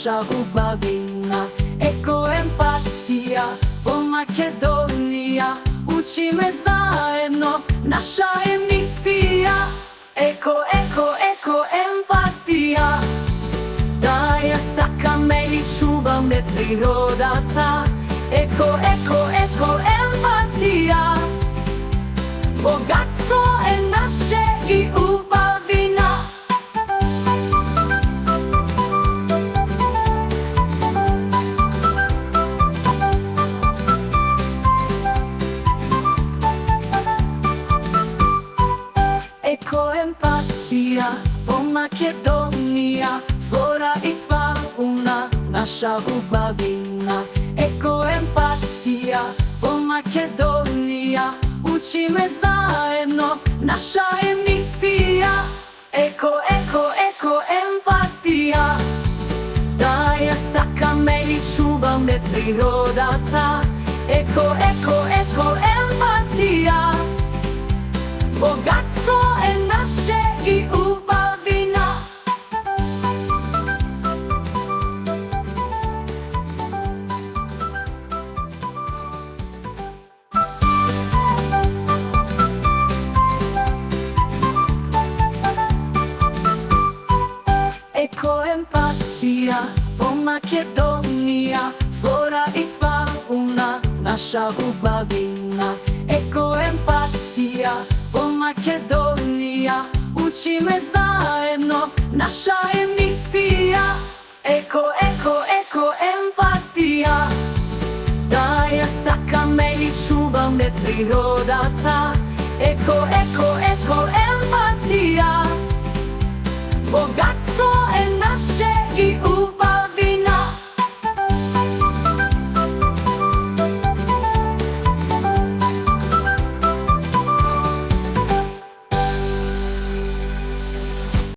naša ljubavina. Eko empatija, Makedonija, učime zajedno, naša emisija. Eko empatija, daje sa meni čuvam ne prirodata. Eko empatija, bogatstvo je naše i ljubavina. Eko empatija, Makedonija, flora i fauna, naša ljubavina. Eko empatija, Makedonija, učime zajedno, naša emisija. Eko empatija, daje sa meni čuvam ne prirodata. Eko empatija, bogatstvo je naše i ljubavina. Eko empatija, Makedonija, flora i fauna, naša ljubavina. Eko empatija, Makedonija, učime zajedno, naša emisija. Eko empatija, daje sa meni čuvam ne prirodata. Eko empatija, bogatstvo je